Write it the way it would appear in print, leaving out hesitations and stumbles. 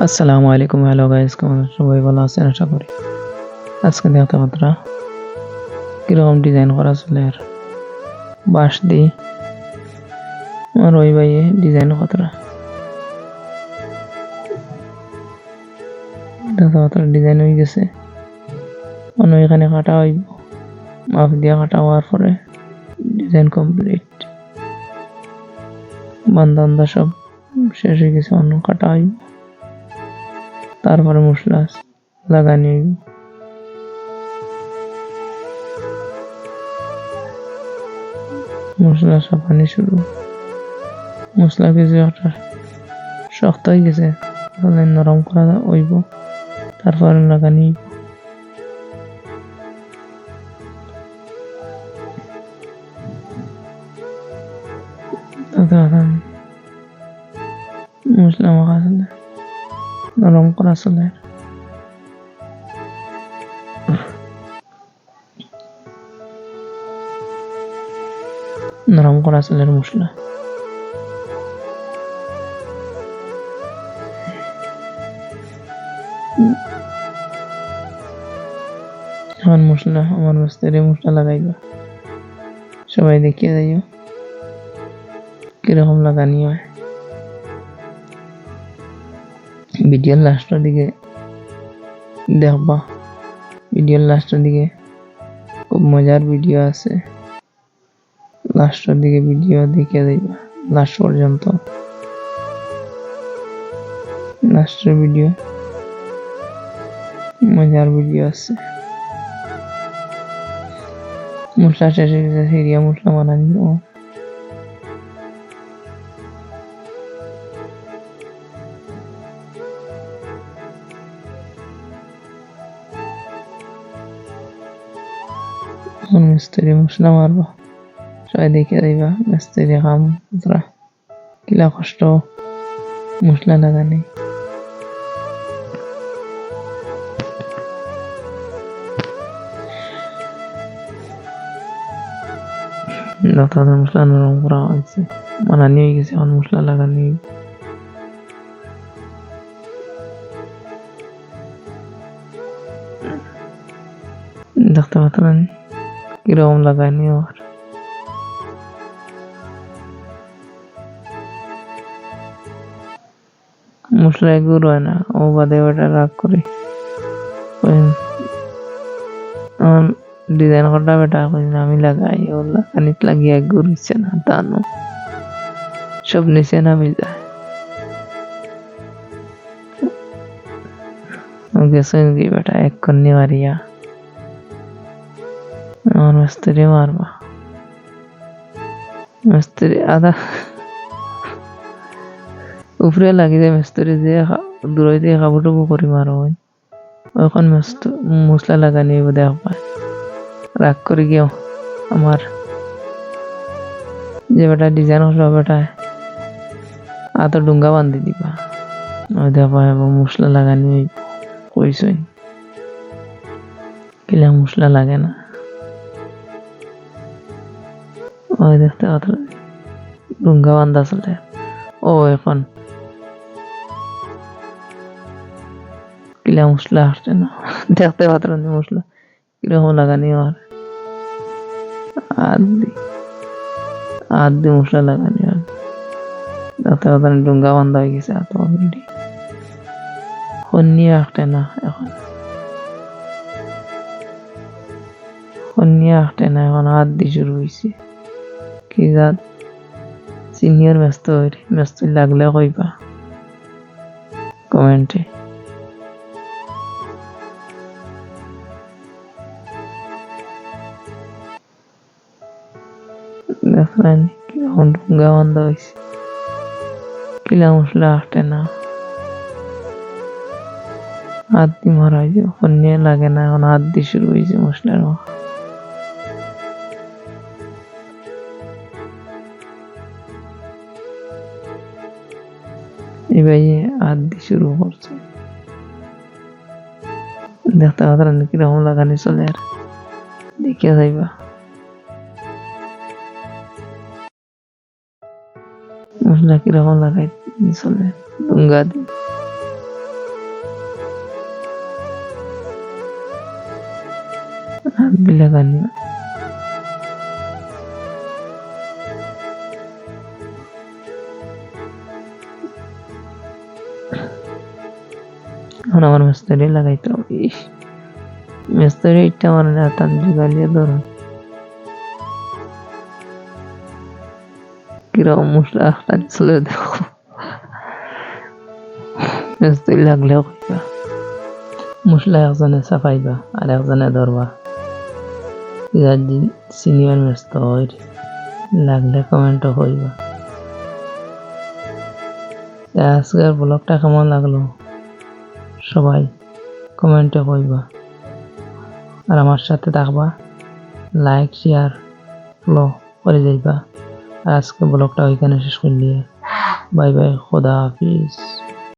আসসালামু আলাইকুম, hello guys, কেমন আছেন? সবাই ভালো আছেন আশা করি। আজকে দেখতে পাত্রা কিরকম ডিজাইন করা চুলের বাঁশ দি আমার ওই ভাইয়ে ডিজাইন কতটা দেখতে পাত্রা ডিজাইন হয়ে গেছে। অন্য এখানে কাটা হইব, মাপ দিয়া কাটা হওয়ার পরে ডিজাইন কমপ্লিট, বান্দা সব শেষ হয়ে গেছে। অন্য কাটা হইব, তারপরে মশলা লাগানি হইব। মশলা সাফানি শুরু, মশলা কিছু একটা শক্ত হয়ে গেছে, নরম করা হইব, তারপরে লাগানি হইব। মশলা মাখা চলে, নরম করা চলে, নরম করা চুলের মশলা। আমার মশলা, আমার মিস্ত্রি মশলা লাগাইবা, সবাই দেখিয়ে যাইও কিরকম লাগানি হয়। ভিডিওর লাস্টের দিকে দেখবা, ভিডিওর লাস্টের দিকে খুব মজার ভিডিও আছে, লাস্টের দিকে ভিডিও দেখিয়ে যাইবা লাস্ট পর্যন্ত। লাস্টের ভিডিও মজার ভিডিও আছে। মশলা শেষ হয়ে গেছে, সিরিয়া মশলা বানানি নেব। মিস্ত্রি মশলা মারবা, সবাই দেখে যাইবা মিস্ত্রি কাম কিলা কষ্ট মশলা লাগানি। যতটা মশলা নরম করা হয়েছে, বানানি হয়ে গেছে, এখন মশলা লাগানি। দেখতে পাচ্ছেন কিরকম লাগানি আর মশলা গুঁড়ো হয় না, ও বাদে ওটা রাগ করে ডিজাইন করটা বেটা আমি লাগাই, ও লাগানি লাগিয়ে ঘুরিচ্ছে না, দানো সব নিচে নামি যায়। গেছেন কি বেটা এক কন্যা মারিয়া আমার মিস্ত্রি মারবা। মিস্ত্রি আধা উপরে লাগি যায়, মিস্ত্রি যে দূরে দিয়ে কাপড়টুকু করি মারো ওখান মশলা লাগানি দেখ পায়। রাগ করে গিয়েও আমার যে বেটা ডিজাইন হলো বেটা আতো ডুঙ্গা বান্ধি দিবা, ওই দেখ পায় মশলা লাগানি কইসই কিলা মশলা লাগে না। ওই দেখতে কথা ডুঙ্গা বান্ধা চলে। ও এখন কিলা মশলা আসছে না, দেখতে পাত্রেন মশলা কিরকম লাগানি আর আদি মশলা লাগানি আর দেখতে পাত্রেন ডুঙ্গা বান্ধা হয়ে গেছে। এত অলরেডি খন্নিয়ে আসতে না, এখন হাত দিয়ে শুরু হয়েছে। কি জাত সিনিয়র ব্যস্ত লাগলে কইবা কমেন্টে। দেখলেন কিরকম ডুঙ্গা বান্ধা হয়েছে, কিলা মশলা আসতে না, হাত দিয়ে মারা হয়েছে, খন্নিয়ে লাগে না, এখন হাত দিয়ে শুরু হয়েছে মশলার মাখা। এবার হাত দিয়ে শুরু করছে, দেখতে পাত্রেন কিরকম লাগানি চলে আর দেখিয়া যাইবা। মশলা কিরকম লাগাই চলে ডুঙ্গা দিয়ে। হাত বিলে গানি এখন আমার মিস্ত্রি লাগাইতে হবে মিস্ত্রি ইটা আমার রাতান গালিয়ে ধরো কিরকম মশলা চলে দেখো মিস্ত্রি লাগলেও কইবা মশলা একজনে চাপাইবা আর একজনে ধরবা যার সিনিয়র মিস্ত্রি লাগলে কমেন্টও কইবা আজকের ব্লগটা কেমন লাগলো সবাই কমেন্টে কইবা আর আমার সাথে থাকবা লাইক শেয়ার ফলো করে যাইবা আর আজকে ব্লগটা ওইখানে শেষ করলি বাই বাই খোদা হাফিজ